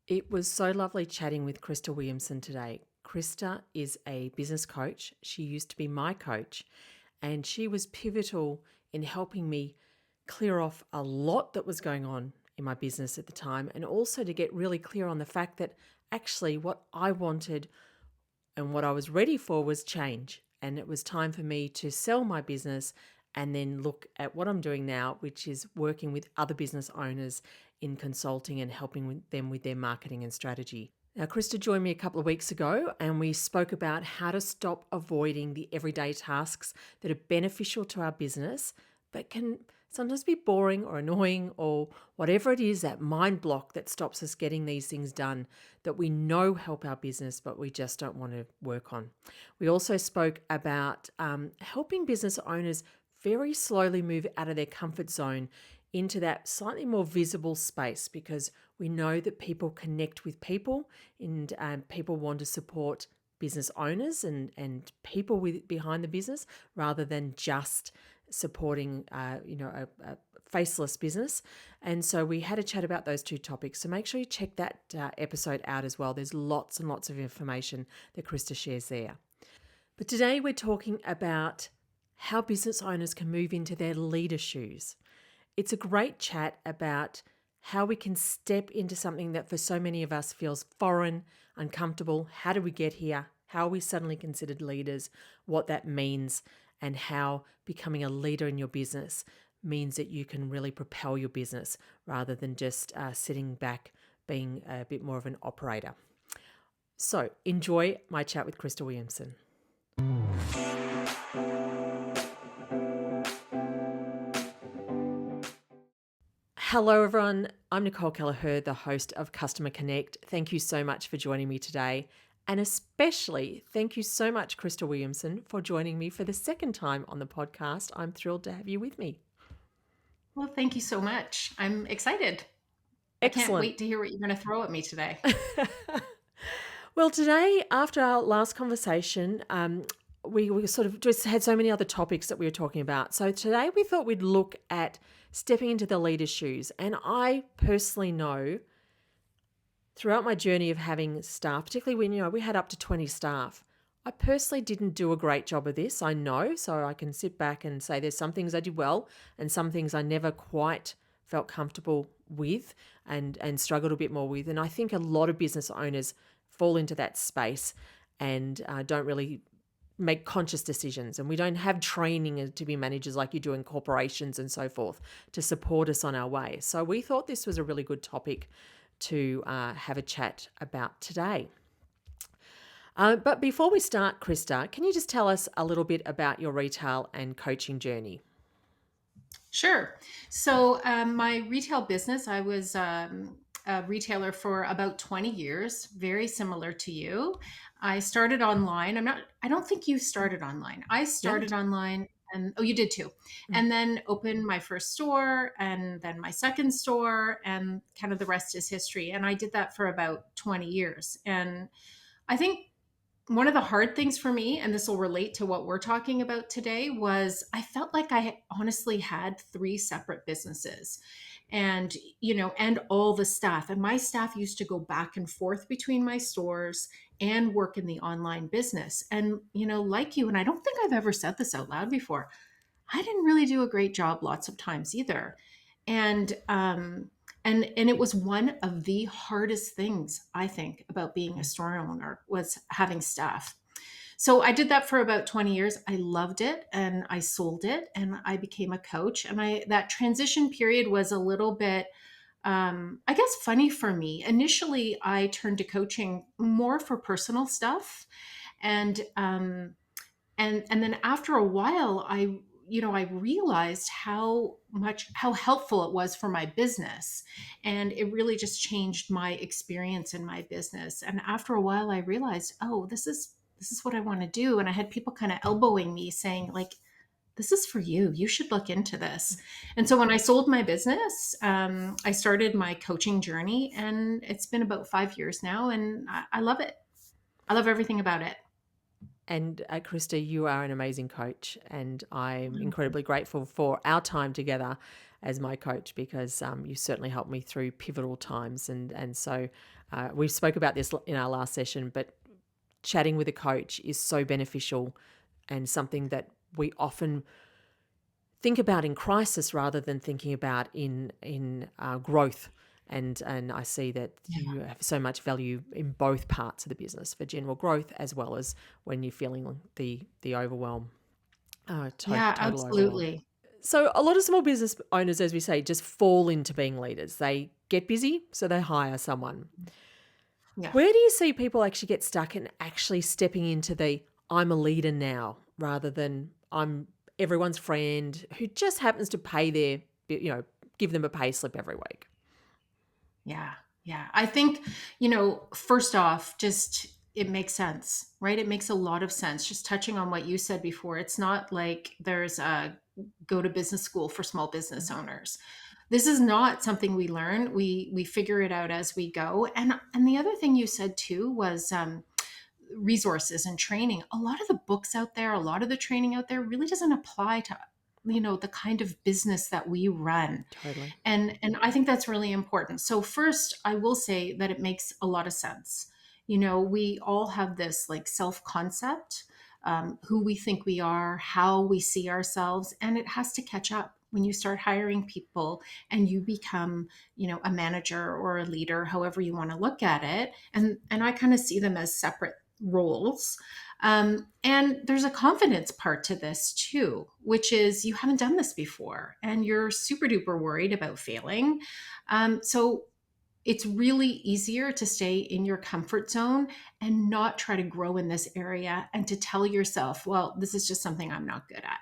It was so lovely chatting with Krista Williamson today. Krista is a business coach. She used to be my coach, and she was pivotal in helping me clear off a lot that was going on in my business at the time, and also to get really clear on the fact that actually what I wanted and what I was ready for was change. And it was time for me to sell my business and then look at what I'm doing now, which is working with other business owners in consulting and helping them with their marketing and strategy. Now, Krista joined me a couple of weeks ago and we spoke about how to stop avoiding the everyday tasks that are beneficial to our business, but can sometimes be boring or annoying or whatever it is, that mind block that stops us getting these things done that we know help our business, but we just don't want to work on. We also spoke about helping business owners very slowly move out of their comfort zone into that slightly more visible space, because we know that people connect with people and people want to support business owners and people behind the business rather than just supporting a faceless business. And so we had a chat about those two topics. So make sure you check that episode out as well. There's lots and lots of information that Krista shares there. But today we're talking about how business owners can move into their leader shoes. It's a great chat about how we can step into something that for so many of us feels foreign, uncomfortable. How do we get here? How are we suddenly considered leaders? What that means, and how becoming a leader in your business means that you can really propel your business rather than just sitting back being a bit more of an operator. So enjoy my chat with Krista Williamson. Hello, everyone. I'm Nicole Kelleher, the host of Customer Connect. Thank you so much for joining me today. And especially thank you so much, Krista Williamson, for joining me for the second time on the podcast. I'm thrilled to have you with me. Well, thank you so much. I'm excited. I can't Excellent. wait to hear what you're going to throw at me today. Well, today, after our last conversation, we sort of just had so many other topics that we were talking about. So today we thought we'd look at stepping into the leader's shoes. And I personally know throughout my journey of having staff, particularly when, we had up to 20 staff, I personally didn't do a great job of this. I know, so I can sit back and say there's some things I did well and some things I never quite felt comfortable with and struggled a bit more with. And I think a lot of business owners fall into that space and don't really make conscious decisions. And we don't have training to be managers like you do in corporations and so forth to support us on our way. So we thought this was a really good topic to have a chat about today. But before we start, Krista, can you just tell us a little bit about your retail and coaching journey? Sure. So, my retail business, I was a retailer for about 20 years, very similar to you. I started online. I don't think you started online. I No. started online and, oh, you did too. Mm. And then opened my first store and then my second store, and kind of the rest is history. And I did that for about 20 years. And I think one of the hard things for me, and this will relate to what we're talking about today, was I felt like I honestly had three separate businesses and, and all the staff. And my staff used to go back and forth between my stores and work in the online business. And, like you, and I don't think I've ever said this out loud before, I didn't really do a great job lots of times either. And it was one of the hardest things I think about being a store owner was having staff. So I did that for about 20 years. I loved it and I sold it and I became a coach. And that transition period was a little bit I guess funny for me. Initially, I turned to coaching more for personal stuff, and and then after a while, I realized how helpful it was for my business, and it really just changed my experience in my business. And after a while, I realized, oh, this is what I want to do. And I had people kind of elbowing me saying, like, this is for you. You should look into this. And so when I sold my business, I started my coaching journey, and it's been about 5 years now, and I love it. I love everything about it. And Krista, you are an amazing coach, and I'm incredibly grateful for our time together as my coach because you certainly helped me through pivotal times. And so we spoke about this in our last session, but chatting with a coach is so beneficial and something that we often think about in crisis rather than thinking about in growth. And I see that you have so much value in both parts of the business for general growth as well as when you're feeling the overwhelm, Yeah, total overwhelm. absolutely. So a lot of small business owners, as we say, just fall into being leaders. They get busy, so they hire someone. Yeah. Where do you see people actually get stuck in actually stepping into the I'm a leader now rather than I'm everyone's friend who just happens to pay their, give them a pay slip every week? Yeah. Yeah. I think, first off, just it makes sense, right? It makes a lot of sense. Just touching on what you said before, it's not like there's a go to business school for small business owners. This is not something we learn. We figure it out as we go. And the other thing you said too was resources and training. A lot of the books out there, a lot of the training out there really doesn't apply to the kind of business that we run. Totally. And I think that's really important. So first, I will say that it makes a lot of sense. We all have this like self concept, who we think we are, how we see ourselves, and it has to catch up when you start hiring people and you become a manager or a leader, however you want to look at it. And I kind of see them as separate roles. And there's a confidence part to this too, which is you haven't done this before and you're super duper worried about failing. So it's really easier to stay in your comfort zone and not try to grow in this area and to tell yourself, well, this is just something I'm not good at.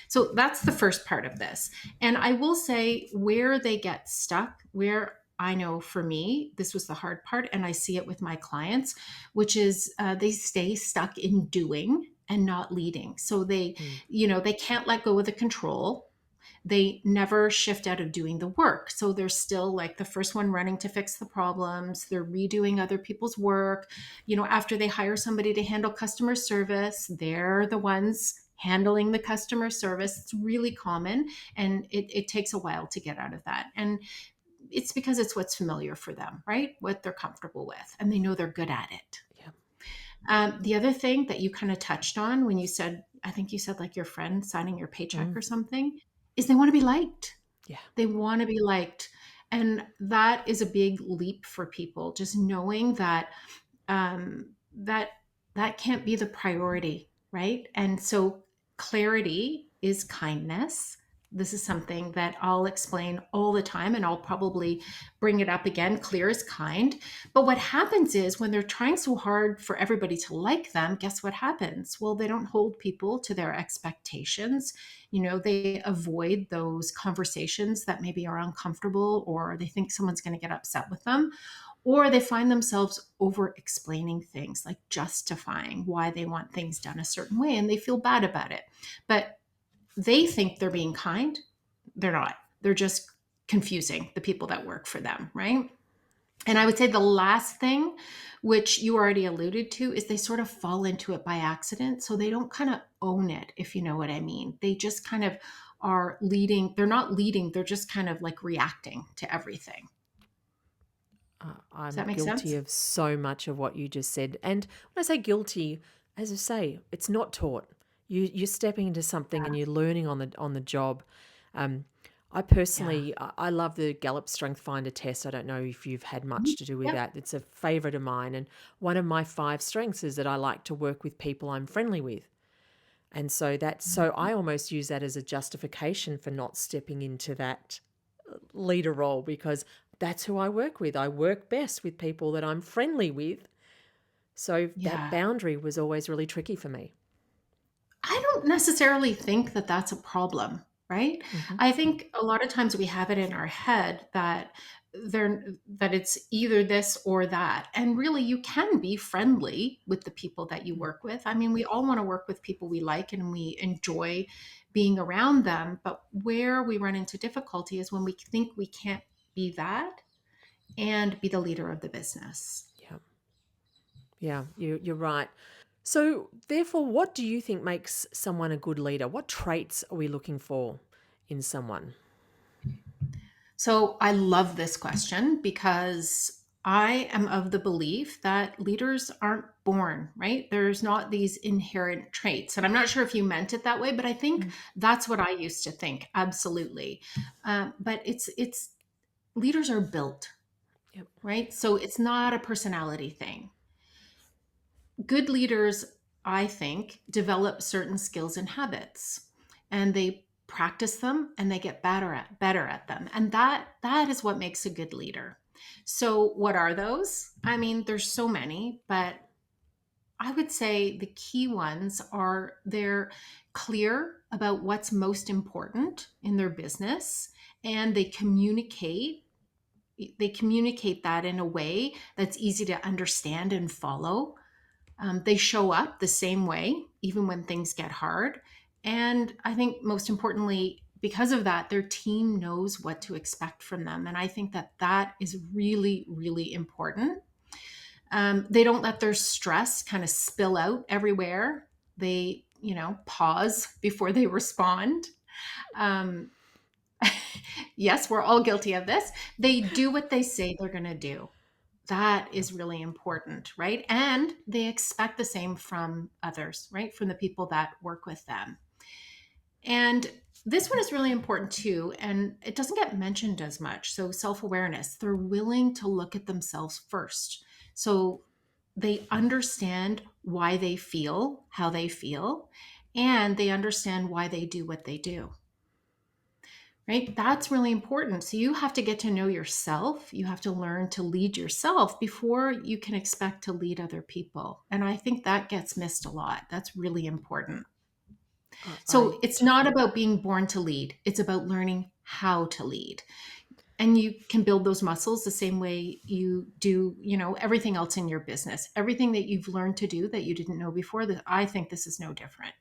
So that's the first part of this. And I will say where they get stuck, where I know for me, this was the hard part, and I see it with my clients, which is they stay stuck in doing and not leading. So Mm. they can't let go of the control. They never shift out of doing the work. So they're still like the first one running to fix the problems. They're redoing other people's work. After they hire somebody to handle customer service, they're the ones handling the customer service. It's really common. And it takes a while to get out of that. And it's because it's what's familiar for them, right? What they're comfortable with. And they know they're good at it. Yeah. The other thing that you kind of touched on when you said, I think you said like your friend signing your paycheck Mm. or something, is they want to be liked. Yeah. They want to be liked. And that is a big leap for people, just knowing that that that can't be the priority, right? And so clarity is kindness. This is something that I'll explain all the time, and I'll probably bring it up again. Clear is kind. But what happens is when they're trying so hard for everybody to like them, guess what happens? Well, they don't hold people to their expectations. They avoid those conversations that maybe are uncomfortable, or they think someone's going to get upset with them, or they find themselves over explaining things, like justifying why they want things done a certain way, and they feel bad about it. But they think they're being kind. They're not. They're just confusing the people that work for them, right? And I would say the last thing, which you already alluded to, is they sort of fall into it by accident. So they don't kind of own it, if you know what I mean. They just kind of are leading. They're not leading, they're just kind of like reacting to everything. Does I'm that make guilty sense? of so much of what you just said. And when I say guilty, as I say, it's not taught. You're stepping into something and you're learning on the job. Um, I Yeah. personally, I love the Gallup Strength Finder test. I don't know if you've had much to do with Yep. that. It's a favorite of mine. And one of my 5 strengths is that I like to work with people I'm friendly with. And so I almost use that as a justification for not stepping into that leader role because that's who I work with. I work best with people that I'm friendly with. So that Yeah. boundary was always really tricky for me. I don't necessarily think that that's a problem, right? Hmm. I think a lot of times we have it in our head that it's either this or that. And really you can be friendly with the people that you work with. I mean, we all want to work with people we like and we enjoy being around them, but where we run into difficulty is when we think we can't be that and be the leader of the business. Yeah, yeah, you're right. So therefore, what do you think makes someone a good leader? What traits are we looking for in someone? So I love this question because I am of the belief that leaders aren't born, right? There's not these inherent traits. And I'm not sure if you meant it that way, but I think Mm. that's what I used to think. Absolutely. But it's leaders are built, Yep. right? So it's not a personality thing. Good leaders, I think, develop certain skills and habits, and they practice them and they get better at them. And that is what makes a good leader. So what are those? I mean, there's so many, but I would say the key ones are they're clear about what's most important in their business, and they communicate that in a way that's easy to understand and follow. They show up the same way, even when things get hard. And I think most importantly, because of that, their team knows what to expect from them. And I think that that is really, really important. They don't let their stress kind of spill out everywhere. They, pause before they respond. Um, yes, we're all guilty of this. They do what they say they're going to do. That is really important, right? And they expect the same from others, right? From the people that work with them. And this one is really important too, and it doesn't get mentioned as much. So, self awareness, they're willing to look at themselves first. So, they understand why they feel how they feel, and they understand why they do what they do, right? That's really important. So you have to get to know yourself. You have to learn to lead yourself before you can expect to lead other people. And I think that gets missed a lot. That's really important. I So it's not about being born to lead, it's about learning how to lead. And you can build those muscles the same way you do, everything else in your business. Everything that you've learned to do that you didn't know before, that I think this is no different.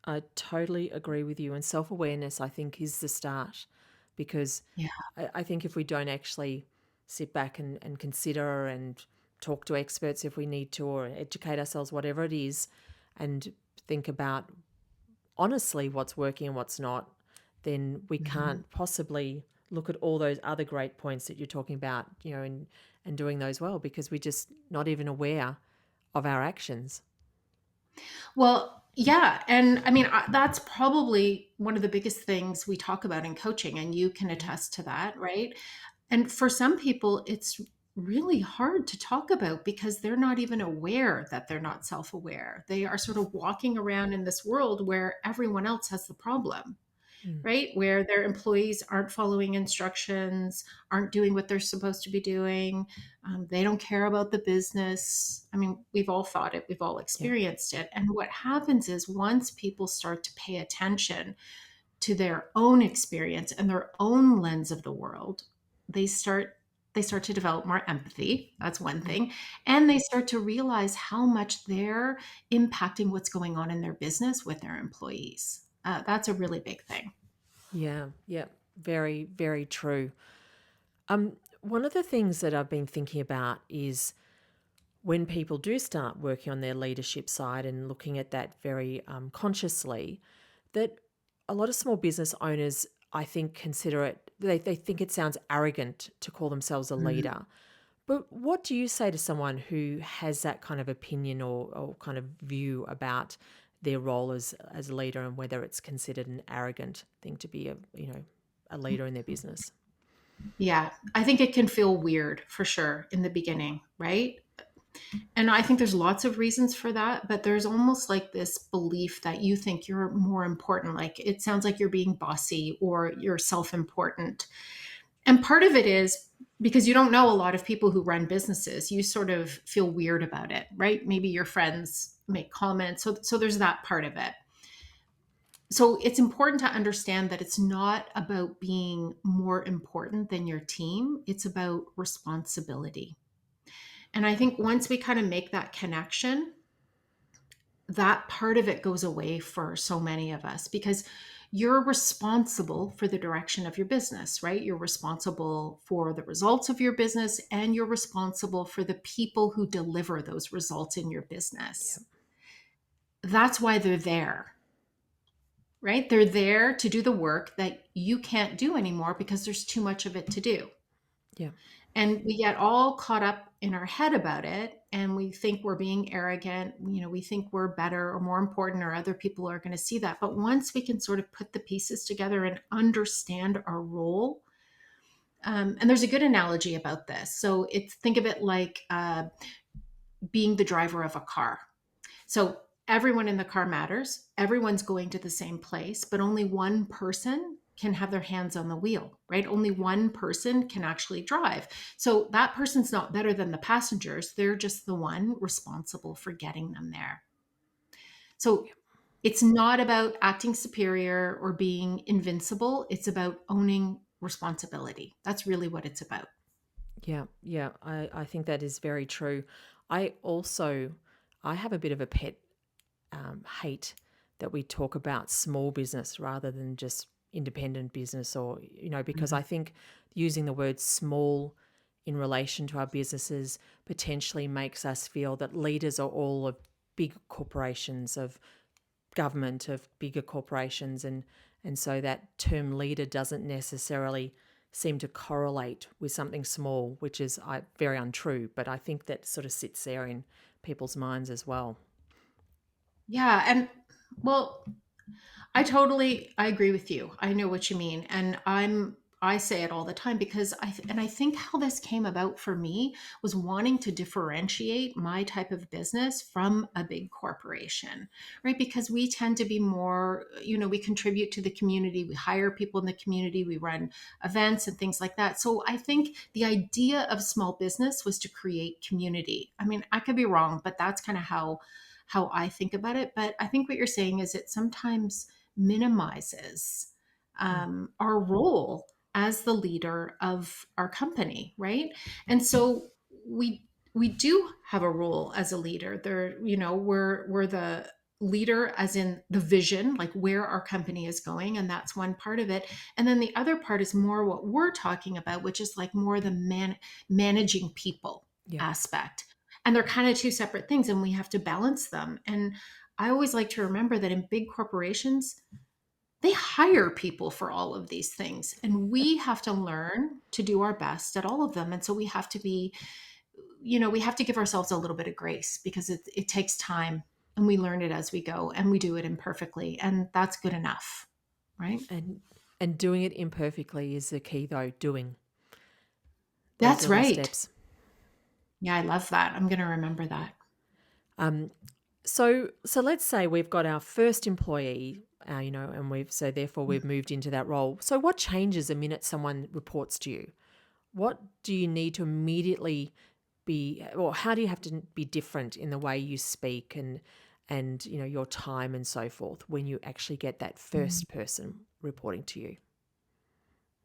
I totally agree with you. And self awareness, I think, is the start because Yeah. I think if we don't actually sit back and consider and talk to experts if we need to, or educate ourselves, whatever it is, and think about honestly what's working and what's not, then we Mhm. can't possibly look at all those other great points that you're talking about, and doing those well because we're just not even aware of our actions. Well, yeah. And I mean, that's probably one of the biggest things we talk about in coaching, and you can Yeah. attest to that, right? And for some people, it's really hard to talk about because they're not even aware that they're not self aware. They are sort of walking around in this world where everyone else has the problem, Mm. right? Where their employees aren't following instructions, aren't doing what they're supposed to be doing. They don't care about the business. I mean, we've all thought it, we've all Yeah. experienced it. And what happens is once people start to pay attention to their own experience and their own lens of the world, they start they start to develop more empathy. That's one Mm. thing. And they start to realize how much they're impacting what's going on in their business with their employees. That's a really big thing. Yeah. Yeah. Very, very true. One of the things that I've been thinking about is when people do start working on their leadership side and looking at that very consciously, that a lot of small business owners, I think, consider it, they think it sounds arrogant to call themselves a leader. But what do you say to someone who has that kind of opinion or kind of view about their role as a leader and whether it's considered an arrogant thing to be a leader in their business? Yeah, I think it can feel weird for sure in the beginning, right? And I think there's lots of reasons for that, but there's almost like this belief that you think you're more important. Like it sounds like you're being bossy or you're self important. And part of it is because you don't know a lot of people who run businesses. You sort of feel weird about it, right? Maybe your friends make comments. So there's that part of it. So it's important to understand that it's not about being more important than your team, it's about responsibility. And I think once we kind of make that connection, that part of it goes away for so many of us because you're responsible for the direction of your business, right? You're responsible for the results of your business and you're responsible for the people who deliver those results in your Yeah. business. That's why they're there, right? They're there to do the work that you can't do anymore because there's too much of it to do. Yeah. And we get all caught up in our head about it, and we think we're being arrogant. We think we're better or more important, or other people are going to see that. But once we can sort of put the pieces together and understand our role, and there's a good analogy about this. So think of it like being the driver of a car. So everyone in the car matters. Everyone's going to the same place, but only one person can have their hands on the wheel, right? Only one person can actually drive. So that person's not better than the passengers. They're just the one responsible for getting them there. So it's not about acting superior or being invincible. It's about owning responsibility. That's really what it's about. Yeah, yeah, I think that is very true. I also, I have a bit of a pet hate that we talk about small business rather than just independent business, or, because Mhm. I think using the word small in relation to our businesses potentially makes us feel that leaders are all of big corporations, of government, of bigger corporations, and so that term leader doesn't necessarily seem to correlate with something small, which is very untrue, but I think that sort of sits there in people's minds as well. Yeah. And well, I agree with you. I know what you mean. And I say it all the time because I think how this came about for me was wanting to differentiate my type of business from a big corporation, right? Because we tend to be more, we contribute to the community, we hire people in the community, we run events and things like that. So I think the idea of small business was to create community. I mean, I could be wrong, but that's kind of how I think about it. But I think what you're saying is it sometimes minimizes Mm. our role as the leader of our company, right? And so we do have a role as a leader. There, we're the leader as in the vision, like where our company is going, and that's one part of it. And then the other part is more what we're talking about, which is like more the managing people Yeah. aspect. And they're kind of two separate things, and we have to balance them. And I always like to remember that in big corporations, they hire people for all of these things. And we have to learn to do our best at all of them. And so we have to be, we have to give ourselves a little bit of grace because it takes time, and we learn it as we go, and we do it imperfectly. And that's good enough, right? And doing it imperfectly is the key, though. Doing those That's little right. steps. Yeah, I love that. I'm going to remember that. Um, so let's say we've got our first employee, and we've moved into that role. So what changes the minute someone reports to you? What do you need to immediately be, or how do you have to be different in the way you speak and your time and so forth when you actually get that first person reporting to you?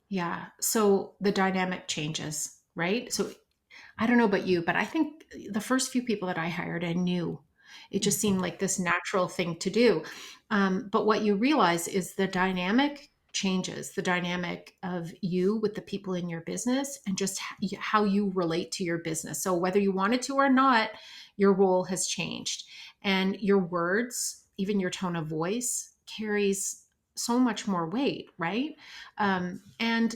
Yeah. So the dynamic changes, right? So I don't know about you, but I think the first few people that I hired, I knew it Mm. just seemed like this natural thing to do. But what you realize is the dynamic changes, the dynamic of you with the people in your business, and just how you relate to your business. So whether you wanted to or not, your role has changed, and your words, even your tone of voice, carries so much more weight, right? And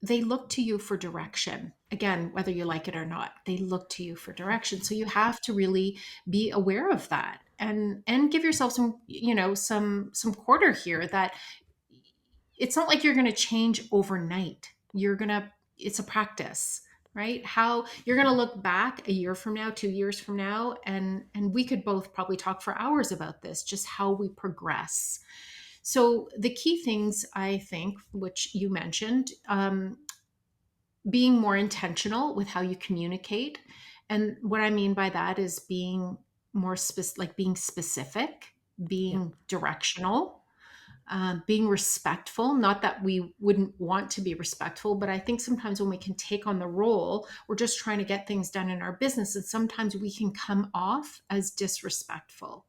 they look to you for direction. Again, whether you like it or not, they look to you for direction. So you have to really be aware of that, and give yourself some, some quarter here that it's not like you're going to change overnight. It's a practice, right? How you're going to look back a year from now, 2 years from now, and we could both probably talk for hours about this, just how we progress. So the key things, I think, which you mentioned, being more intentional with how you communicate. And what I mean by that is being more like being specific, Yeah. being directional, being respectful. Not that we wouldn't want to be respectful, but I think sometimes when we can take on the role, we're just trying to get things done in our business. And sometimes we can come off as disrespectful,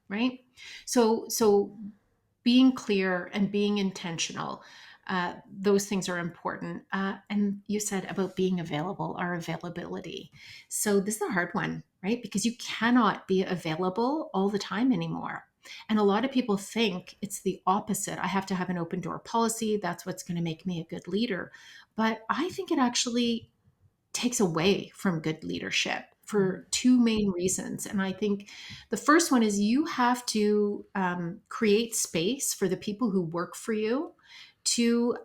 right? So being clear and being intentional, those things are important. And you said about being available, our availability. So this is a hard one, right? Because you cannot be available all the time anymore. And a lot of people think it's the opposite. I have to have an open door policy. That's what's going to make me a good leader. But I think it actually takes away from good leadership Mm. for two main reasons. And I think the first one is you have to create space for the people who work for you to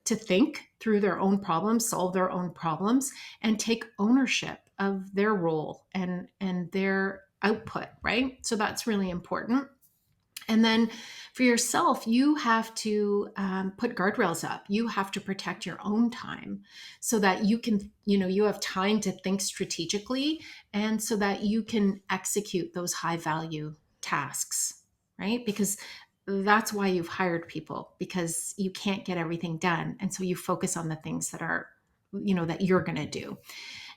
think through their own problems, solve their own problems, and take ownership of their role and their output. Right. So that's really important. And then for yourself, you have to put guardrails up. You have to protect your own time so that you can, you have time to think strategically and so that you can execute those high value tasks, right? Because that's why you've hired people, because you can't get everything done. And so you focus on the things that are, that you're going to do.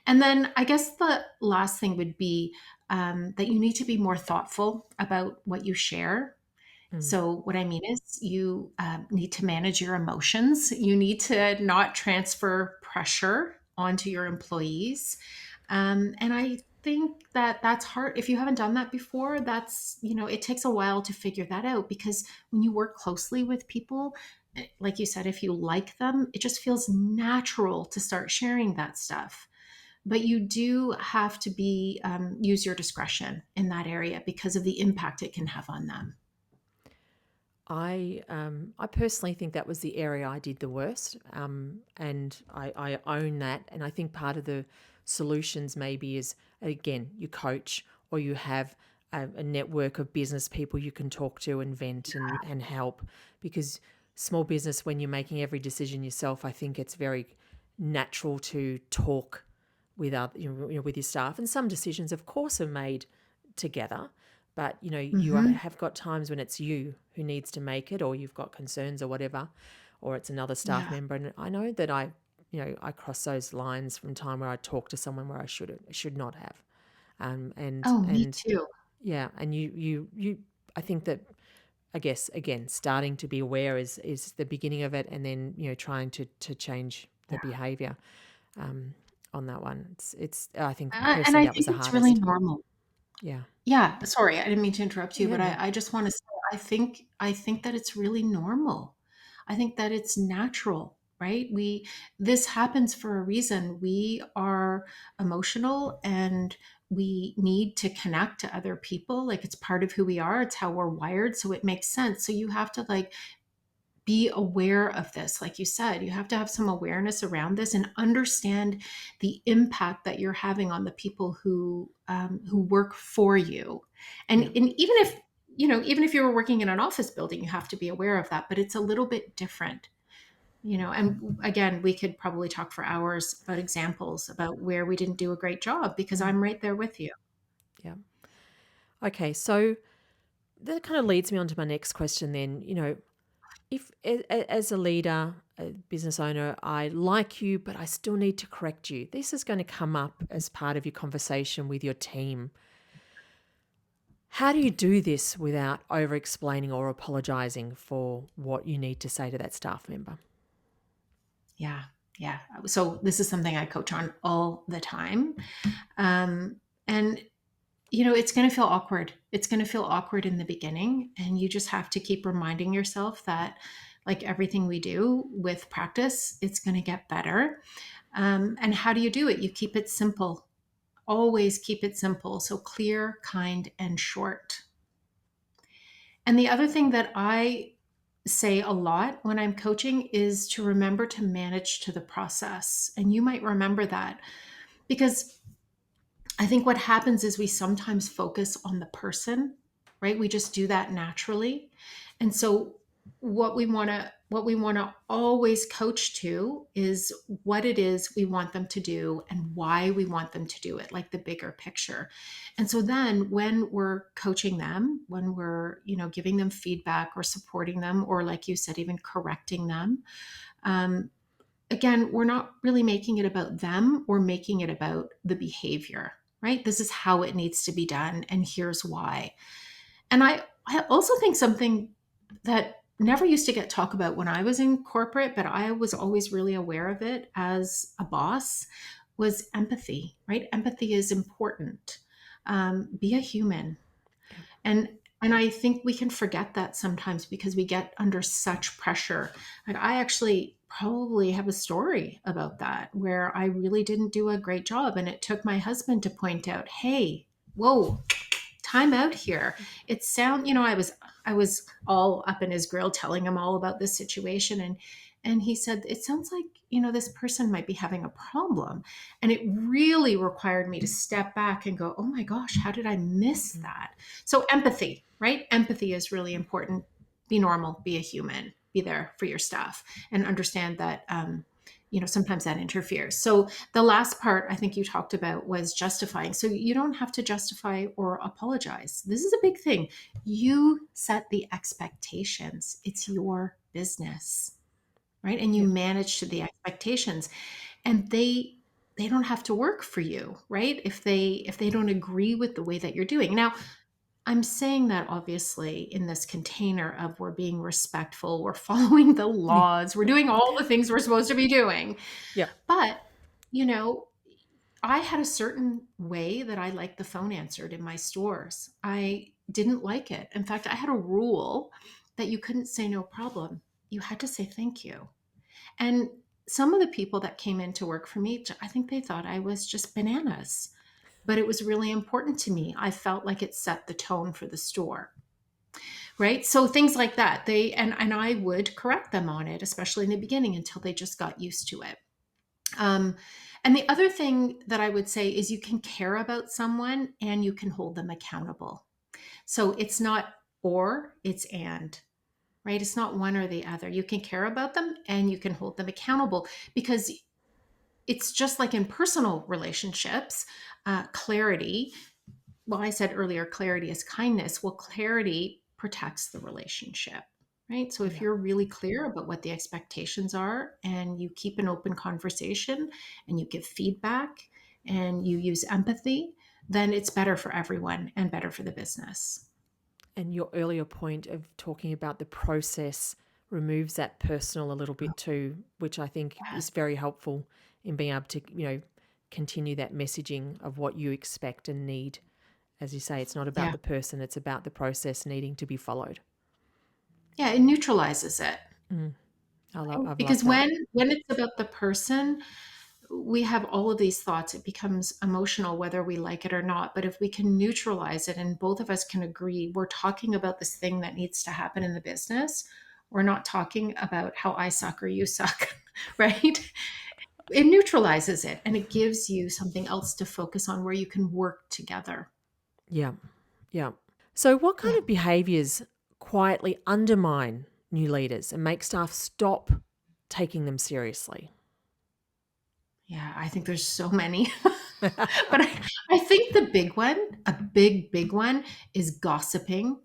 And then I guess the last thing would be that you need to be more thoughtful about what you share. Mm. So, what I mean is, you need to manage your emotions. You need to not transfer pressure onto your employees. And I think that that's hard. If you haven't done that before, it takes a while to figure that out because when you work closely with people, like you said, if you like them, it just feels natural to start sharing that stuff. But you do have to use your discretion in that area because of the impact it can have on them. I personally think that was the area I did the worst, and I own that. And I think part of the solutions maybe is, again, you coach or you have a network of business people you can talk to and vent and help. Because small business, when you're making every decision yourself, I think it's very natural to talk with with your staff. And some decisions, of course, are made together. But you Hmm. have got times when it's you who needs to make it, or you've got concerns or whatever, or it's another staff Yeah. member. And I know that I cross those lines from time where I talk to someone where I should not have. And Oh, me and too. yeah, and you I think that, I guess, again, starting to be aware is the beginning of it, and then trying to change the behavior um, on that one. It's I think And personally I that was think the it's really hardest. normal. Yeah. Yeah, sorry, I didn't mean to interrupt you, Yeah. but No. I just want to say I think that it's really normal. I think that it's natural, right? This happens for a reason. We are emotional and we need to connect to other people. Like it's part of who we are. It's how we're wired. So it makes sense. So you have to like be aware of this. Like you said, you have to have some awareness around this and understand the impact that you're having on the people who work for you. and, Yeah. and even if you were working in an office building, you have to be aware of that, but it's a little bit different. And again, we could probably talk for hours about examples about where we didn't do a great job because Mm. I'm right there with you. Yeah. Okay, so that kind of leads me on to my next question then. If as a leader, a business owner, I like you, but I still need to correct you. This is going to come up as part of your conversation with your team. How do you do this without over explaining or apologizing for what you need to say to that staff member? Yeah, yeah. So this is something I coach on all the time. And it's going to feel awkward. It's going to feel awkward in the beginning. And you just have to keep reminding yourself that, like everything we do with practice, it's going to get better. And how do you do it? You keep it simple. Always keep it simple. So clear, kind, and short. And the other thing that I say a lot when I'm coaching is to remember to manage to the process. And you might remember that because I think what happens is we sometimes focus on the person, right? We just do that naturally. And so what we want to always coach to is what it is we want them to do and why we want them to do it, like the bigger picture. And so then when we're coaching them, when we're, giving them feedback or supporting them, or like you said, even correcting them, um, again, we're not really making it about them. We're making it about the behavior, right? This is how it needs to be done, and here's why. And I also think something that never used to get talked about when I was in corporate, but I was always really aware of it as a boss, was empathy, right? Empathy is important. Be a human. Yeah. And And I think we can forget that sometimes because we get under such pressure. Like I actually probably have a story about that where I really didn't do a great job. And it took my husband to point out, hey, whoa, time out here. It sound, I was all up in his grill telling him all about this situation, and he said it sounds like, this person might be having a problem. And it really required me to step back and go, oh my gosh, how did I miss Mm. that? So empathy, right? Empathy is really important. Be normal, be a human, be there for your staff, and understand that sometimes that interferes. So the last part I think you talked about was justifying. So you don't have to justify or apologize. This is a big thing. You set the expectations. It's your business, right? And you Yeah. manage to the expectations. And they don't have to work for you, right? If they don't agree with the way that you're doing. Now, I'm saying that obviously in this container of we're being respectful, we're following the Yeah. laws, we're doing all the things we're supposed to be doing. Yeah. But, you know, I had a certain way that I liked the phone answered in my stores. I didn't like it. In fact, I had a rule that you couldn't say no problem. You had to say thank you. And some of the people that came in to work for me, I think they thought I was just bananas, but it was really important to me. I felt like it set the tone for the store. Right. So things like that, and I would correct them on it, especially in the beginning until they just got used to it. Um, and the other thing that I would say is you can care about someone and you can hold them accountable. So it's not or, it's and, right? It's not one or the other. You can care about them and you can hold them accountable because it's just like in personal relationships, clarity. Well, I said earlier, clarity is kindness. Well, clarity protects the relationship, right? So if Yeah. you're really clear about what the expectations are and you keep an open conversation and you give feedback and you use empathy, then it's better for everyone and better for the business. And your earlier point of talking about the process removes that personal a little bit too, which I think is Yes. very helpful in being able to, continue that messaging of what you expect and need. As you say, it's not about Yeah. the person, it's about the process needing to be followed. Yeah. It neutralizes it. Mm. Right? I've Because loved that. when it's about the person, we have all of these thoughts. It becomes emotional whether we like it or not. But if we can neutralize it and both of us can agree we're talking about this thing that needs to happen in the business, we're not talking about how I suck or you suck, right? It neutralizes it and it gives you something else to focus on where you can work together. Yeah. Yeah. So, what kind Yeah. of behaviors quietly undermine new leaders and make staff stop taking them seriously? Yeah, I think there's so many. But I think the big one, a big one, is gossiping,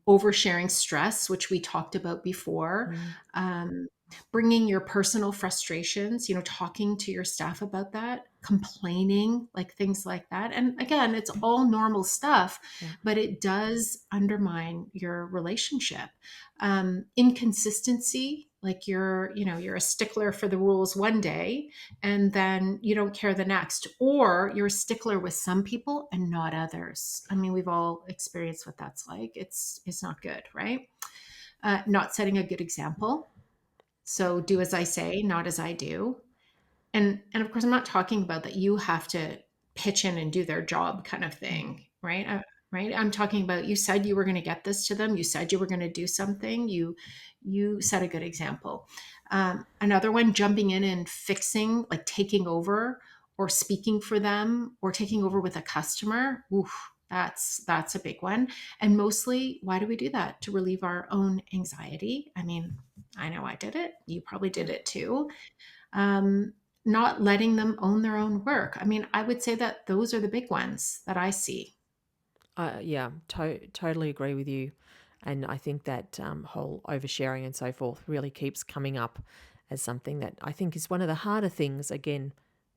oversharing stress, which we talked about before, Mm. um, bringing your personal frustrations, talking to your staff about that, complaining, like things like that. And again, it's all normal stuff, Yeah. but it does undermine your relationship. Inconsistency, like you're a stickler for the rules one day and then you don't care the next, or you're a stickler with some people and not others. I mean, we've all experienced what that's like. It's not good, right? Not setting a good example. So do as I say, not as I do. And of course, I'm not talking about that you have to pitch in and do their job kind of Mm. thing, right? Right. I'm talking about you said you were going to get this to them. You said you were going to do something. You set a good example. Another one, jumping in and fixing, like taking over or speaking for them or taking over with a customer. Oof, that's a big one. And mostly, why do we do that? To relieve our own anxiety. I mean, I know I did it. You probably Yeah. did it too. um, Not letting them own their own work. I mean, I would say that those are the big ones that I see. Yeah, totally agree with you. And I think that whole oversharing and so forth really keeps coming up as something that I think is one of the harder things, again,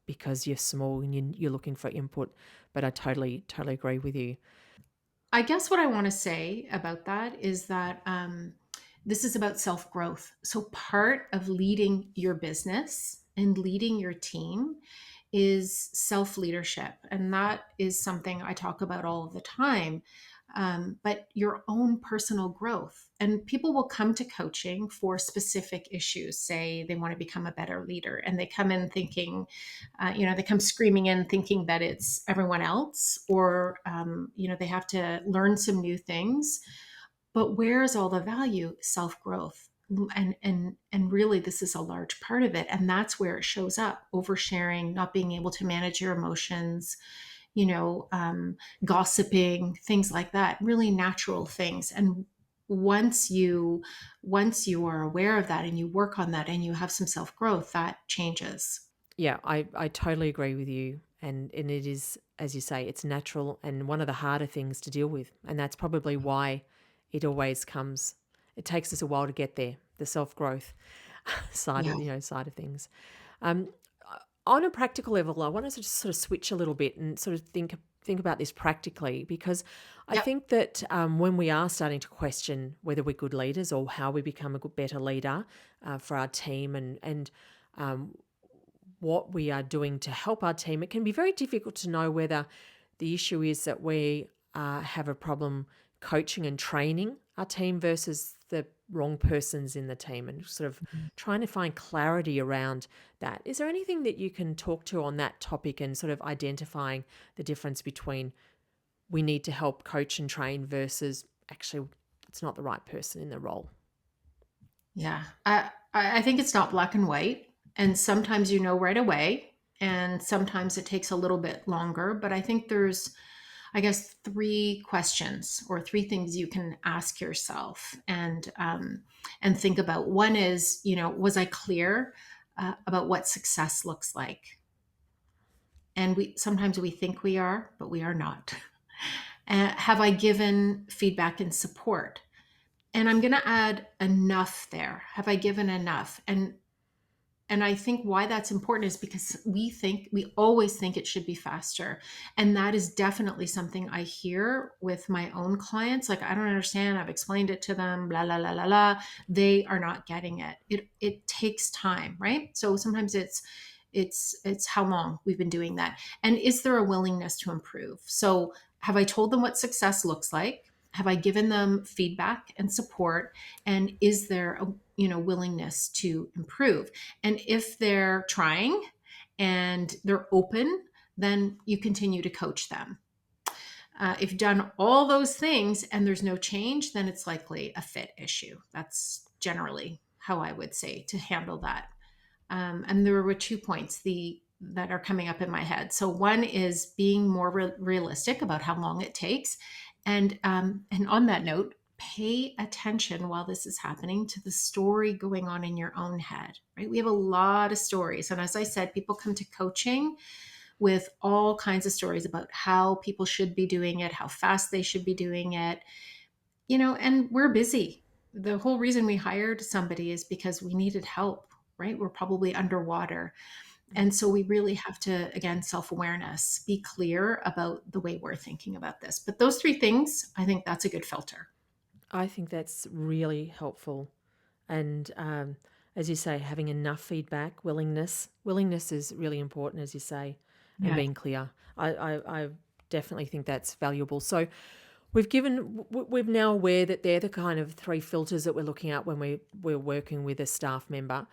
because you're small and you're looking for input. But I totally agree with you. I guess what I want to say about that is that this is about self growth. So, part of leading your business and leading your team is self leadership. And that is something I talk about all the time. but your own personal growth. And people will come to coaching for specific issues. Say they want to become a better leader, and they come in thinking, they come screaming in thinking that it's everyone else, or, they have to learn some new things. But where's all the value? Self growth. And really, this is a large part of it, and that's where it shows up: oversharing, not being able to manage your emotions, you know, gossiping, things like that, really natural things. And once you are aware of that and you work on that and you have some self growth, that changes. Yeah, I totally agree with you. And it is, as you say, it's natural and one of the harder things to deal with. And that's probably why it always comes, it takes us a while to get there, the self growth Yeah. side of things. Um, on a practical level, I want to just sort of switch a little bit and sort of think about this practically, because I Yep. think that when we are starting to question whether we're good leaders or how we become a good, better leader for our team, and um, what we are doing to help our team, it can be very difficult to know whether the issue is that we have a problem coaching and training our team versus the wrong persons in the team, and sort of trying to find clarity around that. Is there anything that you can talk to on that topic and sort of identifying the difference between we need to help coach and train versus actually it's not the right person in the role? Yeah. I think it's not black and white. And sometimes you know right away, and sometimes it takes a little bit longer. But I think there's, I guess, three questions or three things you can ask yourself and think about. One is, was I clear about what success looks like? And we sometimes we think we are, but we are not. Have I given feedback and support? And I'm going to add enough there. Have I given enough? And I think why that's important is because we always think it should be faster. And that is definitely something I hear with my own clients. Like, I don't understand. I've explained it to them, blah, blah, blah, blah, blah. They are not getting it. It takes time, right? So sometimes it's how long we've been doing that. And is there a willingness to improve? So have I told them what success looks like? Have I given them feedback and support? And is there a willingness to improve? And if they're trying and they're open, then you continue to coach them. If you've done all those things and there's no change, then it's likely a fit issue. That's generally how I would say to handle that. And there were 2 points that are coming up in my head. So one is being more realistic about how long it takes, and on that note, pay attention while this is happening to the story going on in your own head. Right? We have a lot of stories, and as I said, people come to coaching with all kinds of stories about how people should be doing it, how fast they should be doing it, and we're busy. The whole reason we hired somebody is because we needed help, right? We're probably underwater. And so we really have to, again, self awareness, be clear about the way we're thinking about this. But those three things, I think that's a good filter. I think that's really helpful. And as you say, having enough feedback, willingness is really important, as you say, and Yeah. being clear. I definitely think that's valuable. So we're now aware that they're the kind of three filters that we're looking at when we're working with a staff member.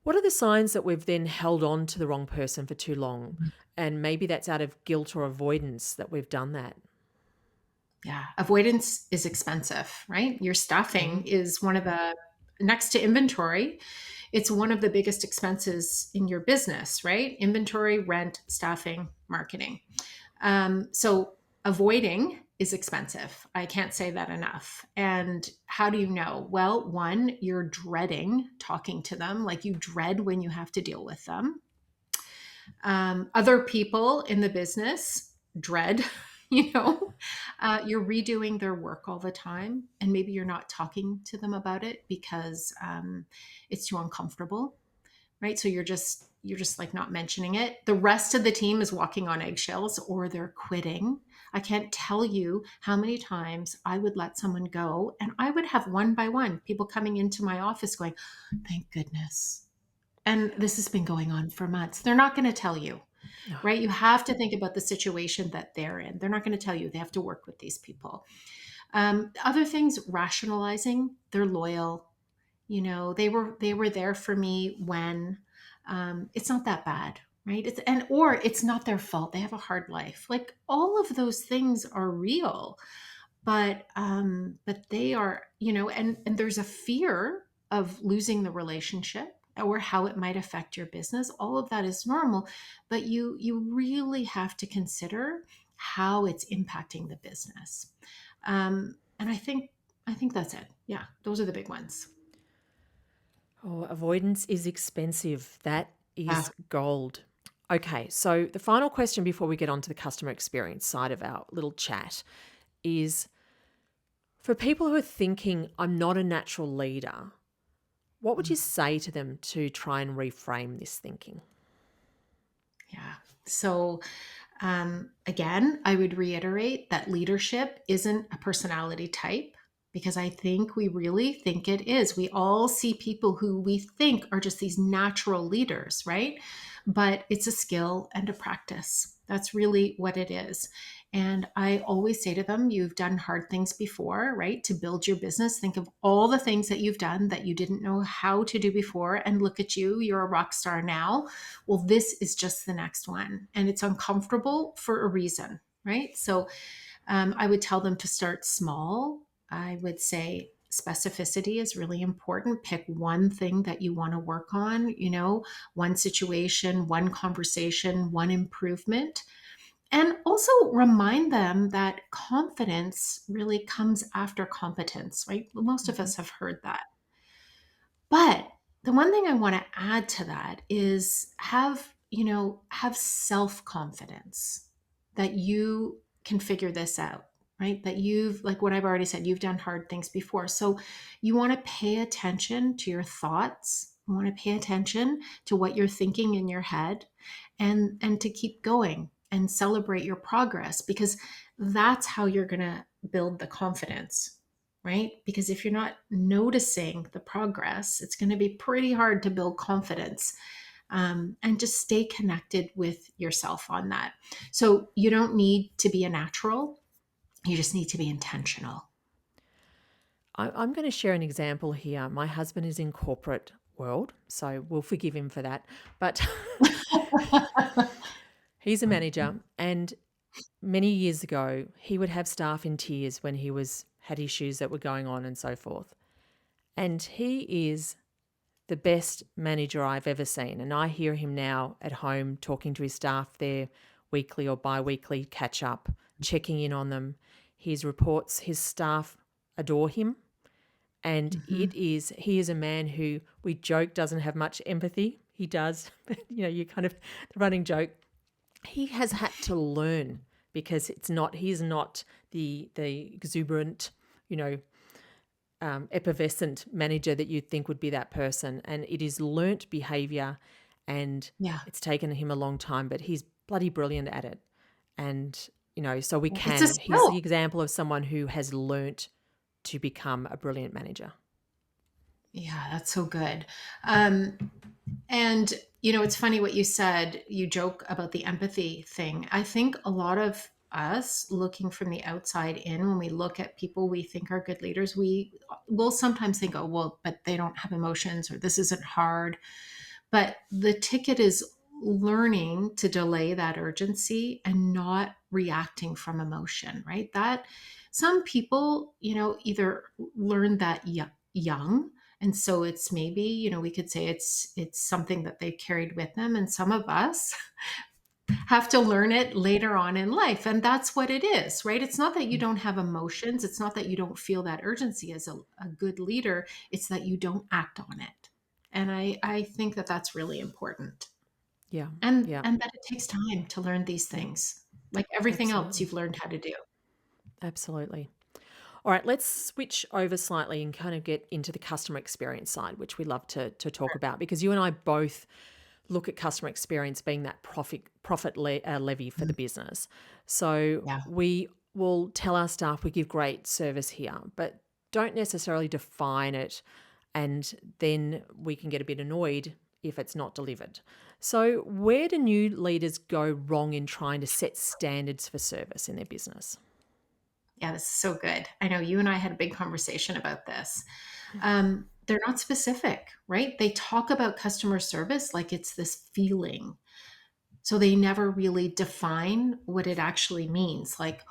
What are the signs that we've then held on to the wrong person for too long? And maybe that's out of guilt or avoidance that we've done that. Yeah. Avoidance is expensive, right? Your Hmm. staffing is one of the, next to inventory, it's one of the biggest expenses in your business, right? Inventory, rent, staffing, marketing. So avoiding is expensive. I can't say that enough. And how do you know? Well, one, you're dreading talking to them, like you dread when you have to deal with them. Other people in the business dread, you know, you're redoing their work all the time, and maybe you're not talking to them about it because it's too uncomfortable, right? So you're just like not mentioning it. The rest of the team is walking on eggshells or they're quitting. I can't tell you how many times I would let someone go, and I would have one by one people coming into my office going, thank goodness. And this has been going on for months. They're not going to tell you. No. right? You have to think about the situation that they're in. They're not going to tell you they have to work with these people. Other things, rationalizing, they're loyal. They were there for me when it's not that bad, right? Or it's not their fault. They have a hard life. Like all of those things are real, but they are, and there's a fear of losing the relationship or how it might affect your business. All of that is normal, but you really have to consider how it's impacting the business. And I think that's it. Yeah, those are the big ones. Oh, avoidance is expensive. That Yeah. is gold. Okay, so the final question before we get on to the customer experience side of our little chat is for people who are thinking, I'm not a natural leader, what would you say to them to try and reframe this thinking? Yeah. So, again, I would reiterate that leadership isn't a personality type because I think we really think it is. We all see people who we think are just these natural leaders, right? But it's a skill and a practice. That's really what it is. And I always say to them, you've done hard things before, right? To build your business, think of all the things that you've done that you didn't know how to do before. And look at you, you're a rock star now. Well, this is just the next one. And it's uncomfortable for a reason, right? So I would tell them to start small. I would say specificity is really important. Pick one thing that you want to work on, one situation, one conversation, one improvement. And also remind them that confidence really comes after competence, right? Most of Mhm. us have heard that. But the one thing I want to add to that is have self-confidence that you can figure this out, right? That you've, like what I've already said, you've done hard things before. So you want to pay attention to your thoughts. You want to pay attention to what you're thinking in your head and to keep going and celebrate your progress because that's how you're going to build the confidence, right? Because if you're not noticing the progress, it's going to be pretty hard to build confidence. And just stay connected with yourself on that. So you don't need to be a natural, you just need to be intentional. I'm going to share an example here. My husband is in corporate world, so we'll forgive him for that. But he's a manager, and many years ago, he would have staff in tears when he was had issues that were going on and so forth. And he is the best manager I've ever seen. And I hear him now at home talking to his staff, their weekly or bi-weekly catch up, checking in on them. His reports, his staff adore him. And Mhm. he is a man who we joke doesn't have much empathy. He does, but you kind of the running joke. He has had to learn because he's not the exuberant, you know, effervescent manager that you'd think would be that person. And it is learnt behavior and Yeah. it's taken him a long time, but he's bloody brilliant at it. And, so It's a he's the skill. example of someone who has learnt to become a brilliant manager. Yeah, that's so good. And it's funny what you said. You joke about the empathy thing. I think a lot of us looking from the outside in, when we look at people we think are good leaders, we will sometimes think, oh, well, but they don't have emotions or this isn't hard. But the ticket is learning to delay that urgency and not reacting from emotion, right? That some people, either learn that young. And so it's maybe, we could say it's something that they carried with them. And some of us have to learn it later on in life. And that's what it is, right? It's not that you Mm. don't have emotions. It's not that you don't feel that urgency as a good leader. It's that you don't act on it. And I think that that's really important. Yeah, And yeah, and that it takes time to learn these things. Like everything else absolutely. you've learned how to do. Absolutely. All right, let's switch over slightly and kind of get into the customer experience side, which we love to talk about because you and I both look at customer experience being that levy for the Mm. business. So Yeah. we will tell our staff we give great service here, but don't necessarily define it. And then we can get a bit annoyed if it's not delivered. So, where do new leaders go wrong in trying to set standards for service in their business? Yeah, this is so good. I know you and I had a big conversation about this. They're not specific, right? They talk about customer service like it's this feeling. So they never really define what it actually means. Like,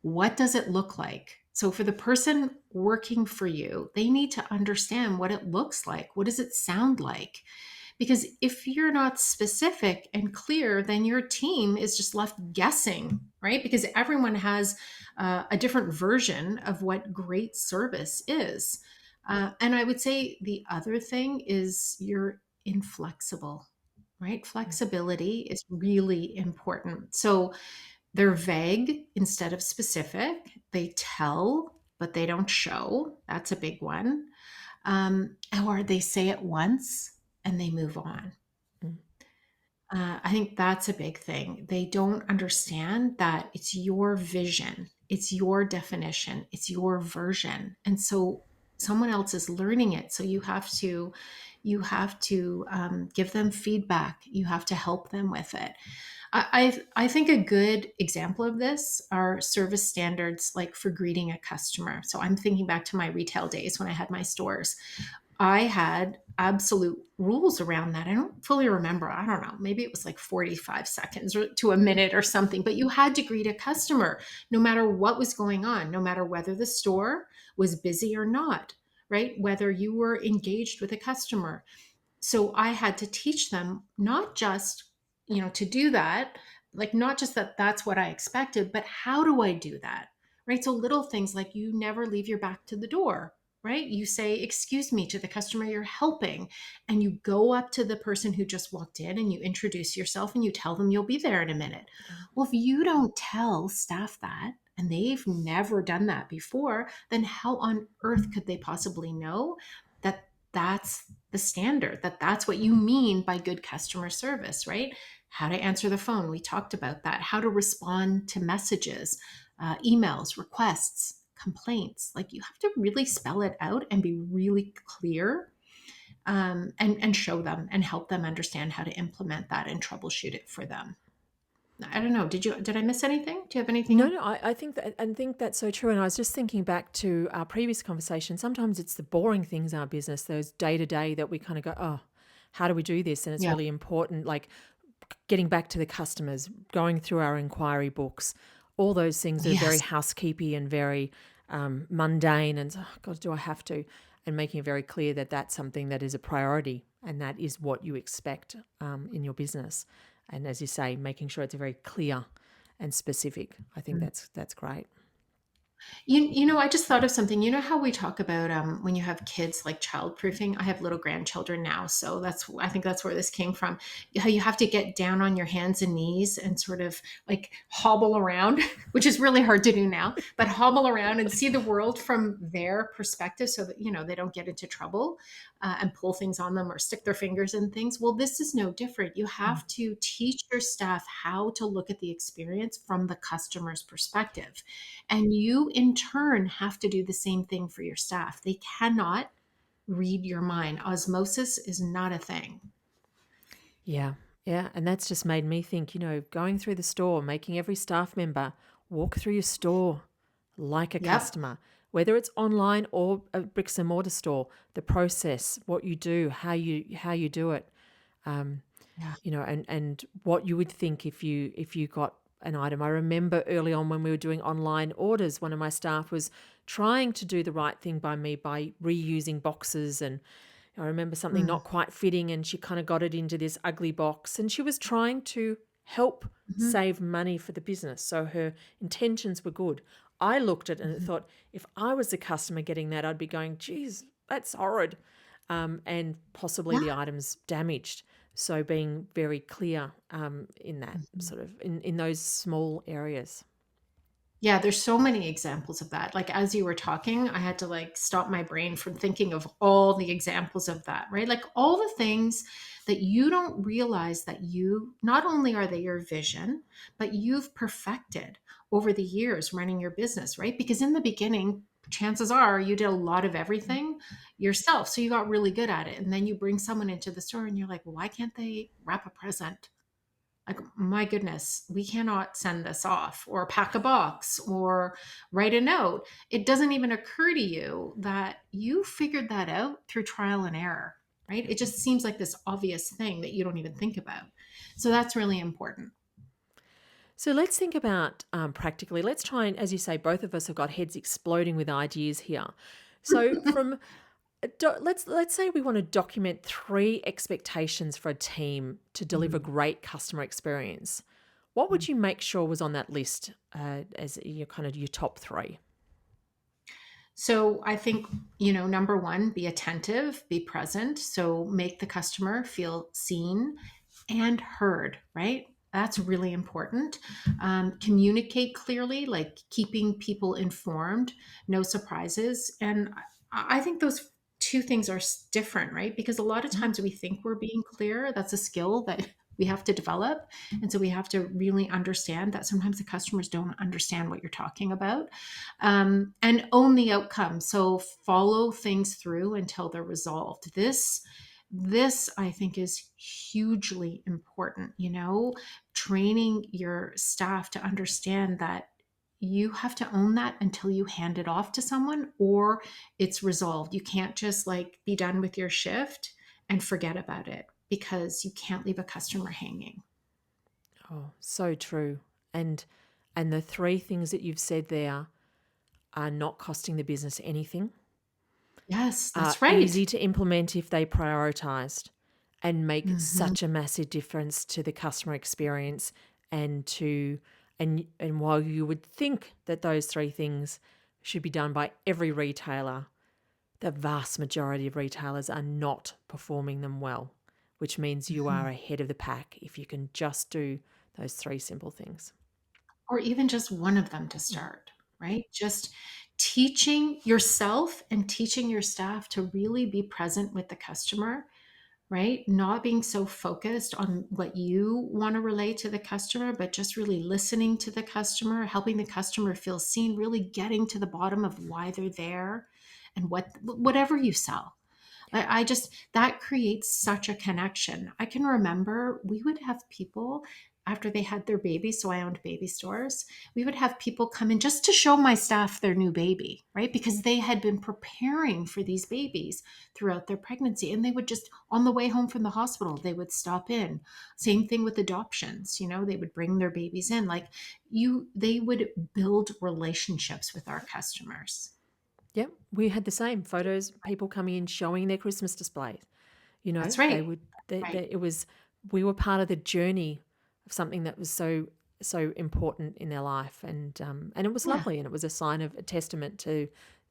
what does it look like? So for the person working for you, they need to understand what it looks like. What does it sound like? Because if you're not specific and clear, then your team is just left guessing, right? Because everyone has a different version of what great service is. And I would say the other thing is you're inflexible, right? Flexibility is really important. So they're vague instead of specific. They tell, but they don't show. That's a big one. Or they say it once and they move on. Mm. I think that's a big thing. They don't understand that it's your vision, it's your definition, it's your version, and so someone else is learning it. So you have to give them feedback. You have to help them with it. I think a good example of this are service standards, like for greeting a customer. So I'm thinking back to my retail days when I had my stores. I had absolute rules around that. I don't fully remember. I don't know. Maybe it was like 45 seconds or to a minute or something, but you had to greet a customer no matter what was going on, no matter whether the store was busy or not, right? Whether you were engaged with a customer. So I had to teach them not just, to do that, like not just that that's what I expected, but how do I do that? Right? So little things like you never leave your back to the door, right? You say excuse me to the customer you're helping, and you go up to the person who just walked in and you introduce yourself and you tell them you'll be there in a minute. Well, if you don't tell staff that and they've never done that before, then how on earth could they possibly know that that's the standard, that that's what you mean by good customer service, right? How to answer the phone, we talked about that. How to respond to messages, emails, requests, complaints. Like you have to really spell it out and be really clear, and show them and help them understand how to implement that and troubleshoot it for them. I don't know. Did I miss anything? Do you have No, anything? no, I think that's so true. And I was just thinking back to our previous conversation. Sometimes it's the boring things in our business, those day to day that we kind of go, oh, how do we do this? And it's Yeah. really important, like getting back to the customers, going through our inquiry books, all those things that are very Yes. housekeepy and very mundane. And oh, God, do I have to? And making it very clear that that's something that is a priority and that is what you expect in your business. And as you say, making sure it's very clear and specific. I think that's great. I just thought of something. You know how we talk about when you have kids, like childproofing? I have little grandchildren now, so I think that's where this came from. How you have to get down on your hands and knees and sort of like hobble around, which is really hard to do now, but hobble around and see the world from their perspective so that they don't get into trouble, and pull things on them or stick their fingers in things. Well, this is no different. You Mm. have to teach your staff how to look at the experience from the customer's perspective. And you, in turn, have to do the same thing for your staff. They cannot read your mind. Osmosis is not a thing. Yeah, yeah. And that's just made me think, going through the store, making every staff member walk through your store like a Yep. customer, whether it's online or a bricks and mortar store, the process, what you do, how you do it. Um, Yeah. and what you would think if you got an item. I remember early on when we were doing online orders, one of my staff was trying to do the right thing by me by reusing boxes, and I remember something Mm. not quite fitting and she kind of got it into this ugly box, and she was trying to help Mhm. save money for the business. So her intentions were good. I looked at it and Mhm. thought, if I was the customer getting that, I'd be going, geez, that's horrid. And possibly Yeah. the items damaged. So being very clear in that Mhm. sort of in those small areas. Yeah, there's so many examples of that. Like as you were talking, I had to like stop my brain from thinking of all the examples of that, right? Like all the things that you don't realize that you not only are they your vision, but you've perfected over the years running your business, right? Because in the beginning, chances are you did a lot of everything yourself. So you got really good at it. And then you bring someone into the store and you're like, well, why can't they wrap a present? Like, my goodness, we cannot send this off or pack a box or write a note. It doesn't even occur to you that you figured that out through trial and error, right? It just seems like this obvious thing that you don't even think about. So that's really important. So let's think about practically. Let's try and, as you say, both of us have got heads exploding with ideas here. So from let's say we want to document 3 expectations for a team to deliver great customer experience. What would you make sure was on that list as your kind of your top 3? So I think, number one, be attentive, be present. So make the customer feel seen and heard, right? That's really important. Communicate clearly, like keeping people informed, no surprises. And I think those two things are different, right? Because a lot of times we think we're being clear. That's a skill that we have to develop. And so we have to really understand that sometimes the customers don't understand what you're talking about, and own the outcome. So follow things through until they're resolved. This I think is hugely important, training your staff to understand that you have to own that until you hand it off to someone or it's resolved. You can't just like be done with your shift and forget about it because you can't leave a customer hanging. Oh, so true. And the 3 things that you've said there are not costing the business anything, Yes, are that's right. easy to implement if they prioritized, and make Mhm. such a massive difference to the customer experience and to and while you would think that those 3 things should be done by every retailer, the vast majority of retailers are not performing them well, which means you are Mhm. ahead of the pack if you can just do those 3 simple things. Or even just one of them to start, right? Just teaching yourself and teaching your staff to really be present with the customer, right? Not being so focused on what you want to relay to the customer, but just really listening to the customer, helping the customer feel seen, really getting to the bottom of why they're there and whatever you sell. Yeah. I just, that creates such a connection. I can remember we would have people after they had their babies. So I owned baby stores. We would have people come in just to show my staff their new baby, right? Because they had been preparing for these babies throughout their pregnancy. And they would just, on the way home from the hospital, they would stop in. Same thing with adoptions, they would bring their babies in. Like they would build relationships with our customers. Yep, we had the same photos, people coming in showing their Christmas displays. That's They right. would Right. it was we were part of the journey of something that was so important in their life, and it was Yeah. lovely, and it was a sign of a testament to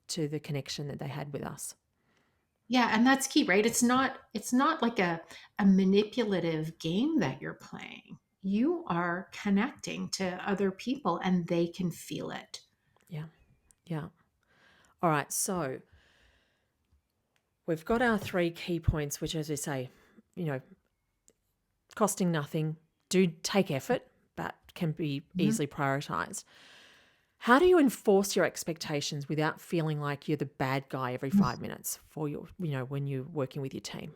the connection that they had with us. Yeah, and that's key, right? It's not like a manipulative game that you're playing. You are connecting to other people and they can feel it. Yeah, yeah. All right, so we've got our 3 key points, which, as we say, you know, costing nothing, do take effort, but can be Mhm. easily prioritized. How do you enforce your expectations without feeling like you're the bad guy every 5 minutes for when you're working with your team?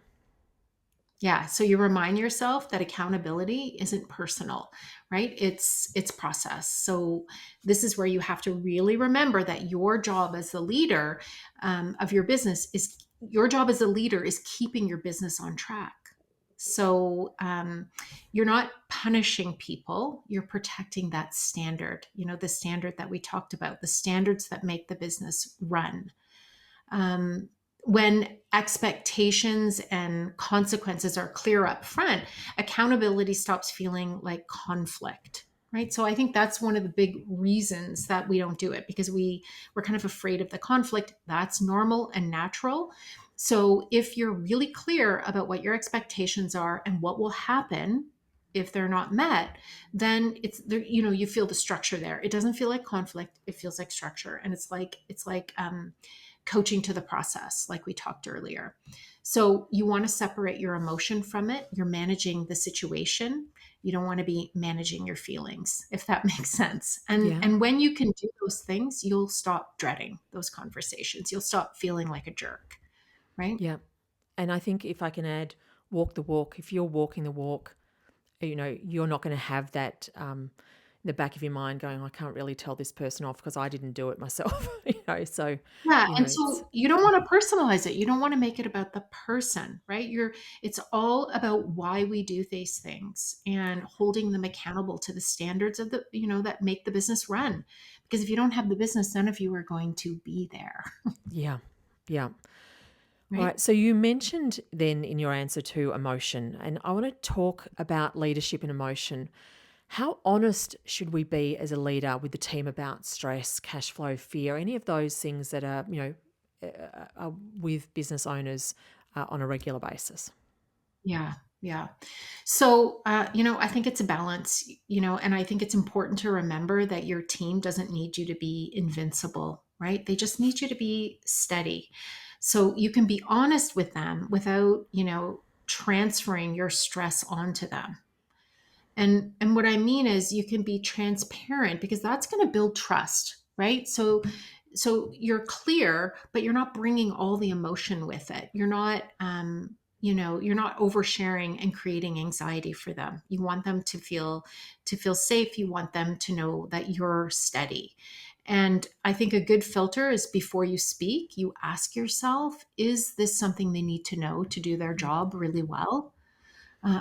Yeah, so you remind yourself that accountability isn't personal, right? It's process. So this is where you have to really remember that your job as the leader of your business is your job as a leader is keeping your business on track. So you're not punishing people, you're protecting that standard, the standard that we talked about, the standards that make the business run. um, when expectations and consequences are clear up front, accountability stops feeling like conflict. Right. So I think that's one of the big reasons that we don't do it, because we're kind of afraid of the conflict. That's normal and natural. So if you're really clear about what your expectations are and what will happen if they're not met, then it's there, you feel the structure there. It doesn't feel like conflict. It feels like structure. And it's like coaching to the process, like we talked earlier. So you want to separate your emotion from it. You're managing the situation. You don't want to be managing your feelings, if that makes sense. And Yeah. and when you can do those things, you'll stop dreading those conversations. You'll stop feeling like a jerk, right? Yeah. And I think if I can add walk the walk, if you're walking the walk, you're not going to have that in the back of your mind going, I can't really tell this person off because I didn't do it myself. So, Yeah, and it's, so you don't want to personalize it. You don't want to make it about the person, right? It's all about why we do these things and holding them accountable to the standards of that make the business run. Because if you don't have the business, none of you are going to be there, yeah. Yeah. All right? right. So you mentioned then in your answer to emotion, and I want to talk about leadership and emotion. How honest should we be as a leader with the team about stress, cash flow, fear, any of those things that are with business owners on a regular basis? Yeah, yeah. So, I think it's a balance, and I think it's important to remember that your team doesn't need you to be invincible, right? They just need you to be steady. So you can be honest with them without, transferring your stress onto them. And what I mean is you can be transparent because that's going to build trust, right? So you're clear, but you're not bringing all the emotion with it. You're not oversharing and creating anxiety for them. You want them to feel safe. You want them to know that you're steady. And I think a good filter is before you speak, you ask yourself, is this something they need to know to do their job really well?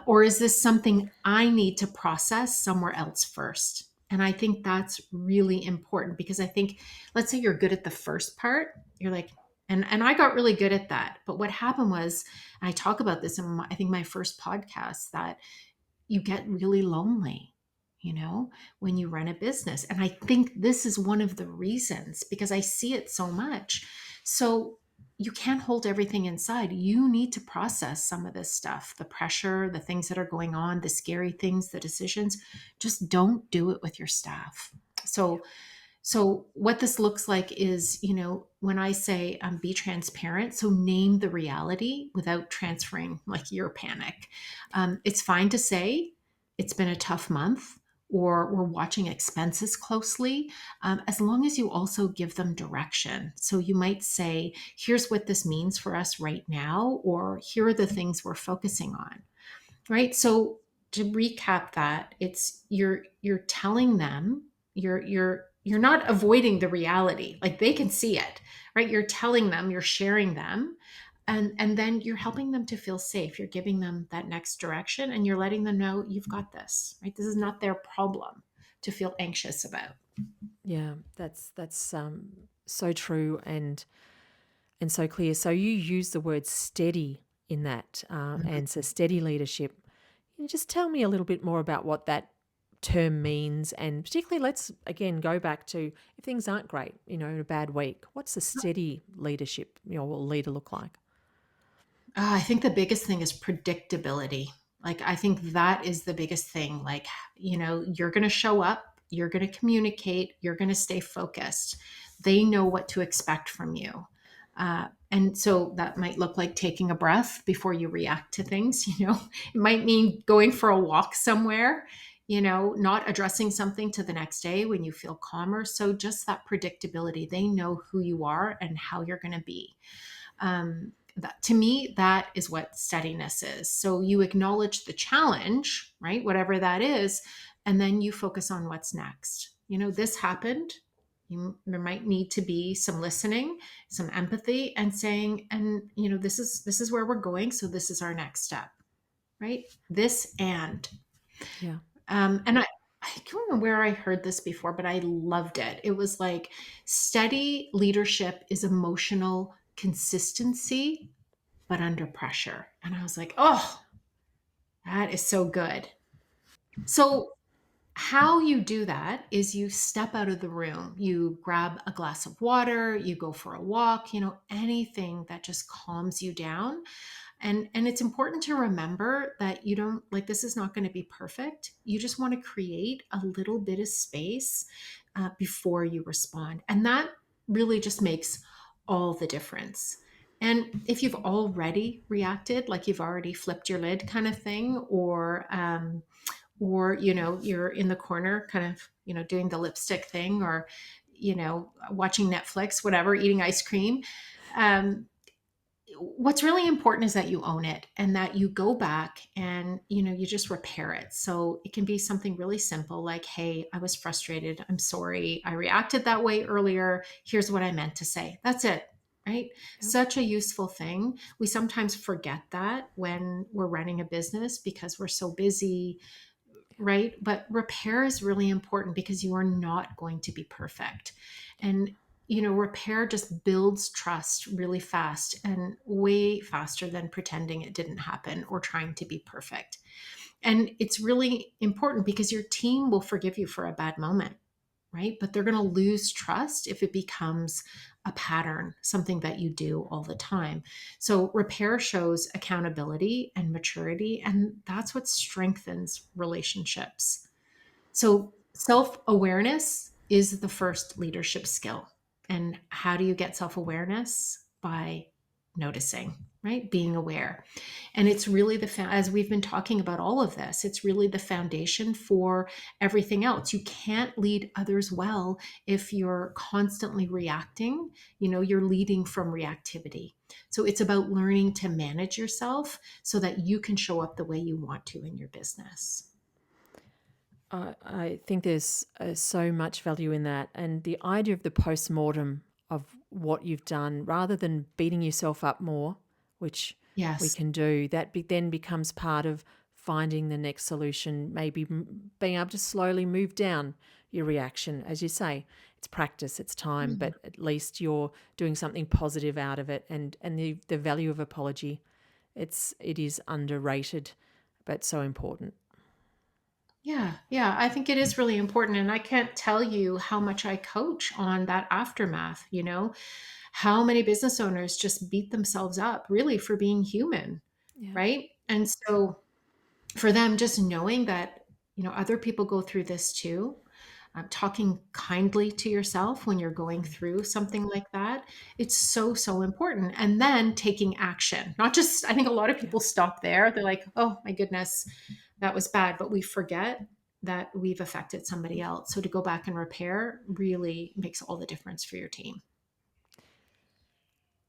Or is this something I need to process somewhere else first? And I think that's really important because I think, let's say you're good at the first part, you're like, and I got really good at that. But what happened was, and I talk about this in I think my first podcast, that you get really lonely, when you run a business. And I think this is one of the reasons because I see it so much. So you can't hold everything inside. You need to process some of this stuff, the pressure, the things that are going on, the scary things, the decisions. Just don't do it with your staff. So what this looks like is, when I say be transparent, so name the reality without transferring like your panic. It's fine to say it's been a tough month or we're watching expenses closely, as long as you also give them direction. So you might say, here's what this means for us right now, or here are the things we're focusing on, right? So to recap that, it's you're telling them, you're not avoiding the reality, like they can see it, right? You're telling them, you're sharing them, and then you're helping them to feel safe. You're giving them that next direction and you're letting them know you've got this, right? This is not their problem to feel anxious about. Yeah, that's so true and so clear. So you use the word steady in that answer, steady leadership. Can you just tell me a little bit more about what that term means, and particularly let's again go back to if things aren't great, in a bad week, what's a steady leadership, or leader look like? I think the biggest thing is predictability. Like, I think that is the biggest thing. Like, you're going to show up, you're going to communicate, you're going to stay focused. They know what to expect from you. And so that might look like taking a breath before you react to things. It might mean going for a walk somewhere, not addressing something to the next day when you feel calmer. So just that predictability, they know who you are and how you're going to be. To me, that is what steadiness is. So you acknowledge the challenge, right? Whatever that is, and then you focus on what's next. This happened. There might need to be some listening, some empathy, and saying, and this is where we're going. So this is our next step, right? This Yeah. and I don't know where I heard this before, but I loved it. It was like steady leadership is emotional consistency but under pressure. And I was like, oh, that is so good. So, how you do that is you step out of the room, you grab a glass of water, you go for a walk, anything that just calms you down. And it's important to remember that you don't, like, this is not going to be perfect. You just want to create a little bit of space before you respond. And that really just makes all the difference. And if you've already reacted, like you've already flipped your lid kind of thing, or you're in the corner kind of doing the lipstick thing, or watching Netflix, whatever, eating ice cream, um, what's really important is that you own it and that you go back and you just repair it. So it can be something really simple like, hey, I was frustrated, I'm sorry, I reacted that way earlier, here's what I meant to say. That's it. Right? Yeah. Such a useful thing. We sometimes forget that when we're running a business because we're so busy, right? But repair is really important because you are not going to be perfect. And, repair just builds trust really fast and way faster than pretending it didn't happen or trying to be perfect. And it's really important because your team will forgive you for a bad moment, right? But they're going to lose trust if it becomes a pattern, something that you do all the time. So repair shows accountability and maturity, and that's what strengthens relationships. So self awareness is the first leadership skill. And how do you get self awareness? By noticing, right? Being aware. And it's really as we've been talking about all of this, it's really the foundation for everything else. You can't lead others well if you're constantly reacting. You're leading from reactivity. So it's about learning to manage yourself so that you can show up the way you want to in your business. I think there's so much value in that. And the idea of the post-mortem of what you've done, rather than beating yourself up more, which we Yes. can do, that then becomes part of finding the next solution, maybe being able to slowly move down your reaction. As you say, it's practice, it's time, Mhm. but at least you're doing something positive out of it. And the value of apology, it is underrated, but so important. Yeah, yeah, I think it is really important. And I can't tell you how much I coach on that aftermath, how many business owners just beat themselves up really for being human, Yeah. right? And so for them, just knowing that, other people go through this too, talking kindly to yourself when you're going through something like that, it's so, so important. And then taking action, not just, I think a lot of Yeah. people stop there. They're like, oh my goodness, that was bad. But we forget that we've affected somebody else. So to go back and repair really makes all the difference for your team.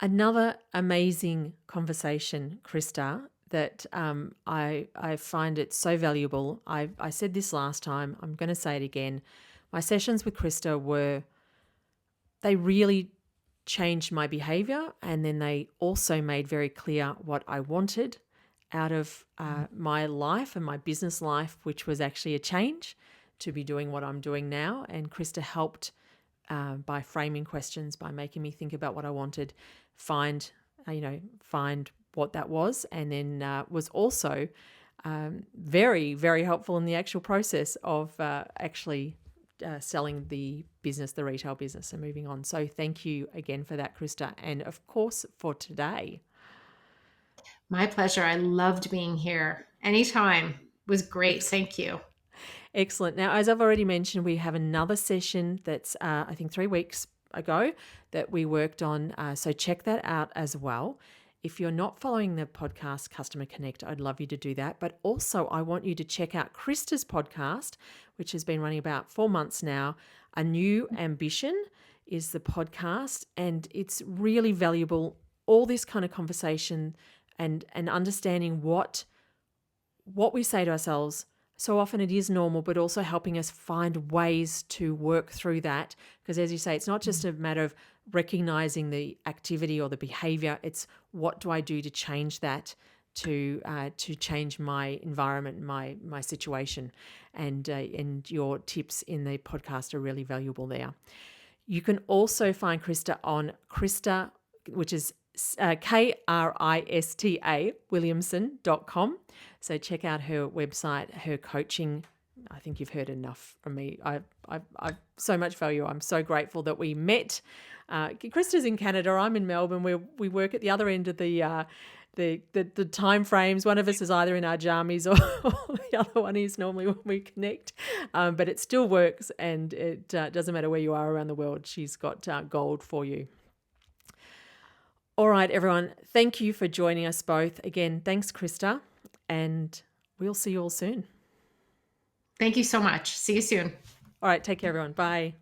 Another amazing conversation, Krista, that I find it so valuable. I said this last time, I'm going to say it again. My sessions with Krista they really changed my behavior, and then they also made very clear what I wanted out of my life and my business life, which was actually a change to be doing what I'm doing now. And Krista helped by framing questions, by making me think about what I wanted, find what that was, and then was also very, very helpful in the actual process of actually selling the business, the retail business, and moving on. So thank you again for that, Krista, and of course for today. My pleasure. I loved being here. Anytime. It was great. Thank you. Excellent. Now, as I've already mentioned, we have another session that's, I think, 3 weeks ago that we worked on. So check that out as well. If you're not following the podcast Customer Connect, I'd love you to do that. But also, I want you to check out Krista's podcast, which has been running about 4 months now. A New Ambition is the podcast, and it's really valuable. All this kind of conversation and understanding what we say to ourselves. So often it is normal, but also helping us find ways to work through that. Because as you say, it's not just a matter of recognizing the activity or the behavior. It's what do I do to change that, to change my environment, my situation. And your tips in the podcast are really valuable there. You can also find Krista on Krista, which is Krista Williamson.com. So check out her website, her coaching. I think you've heard enough from me. I've so much value. I'm so grateful that we met. Krista's in Canada. I'm in Melbourne. We work at the other end of the time frames. One of us is either in our jammies or the other one is normally when we connect. But it still works, and it doesn't matter where you are around the world. She's got gold for you. All right, everyone. Thank you for joining us both. Again, thanks, Krista. And we'll see you all soon. Thank you so much. See you soon. All right, take care, everyone. Bye.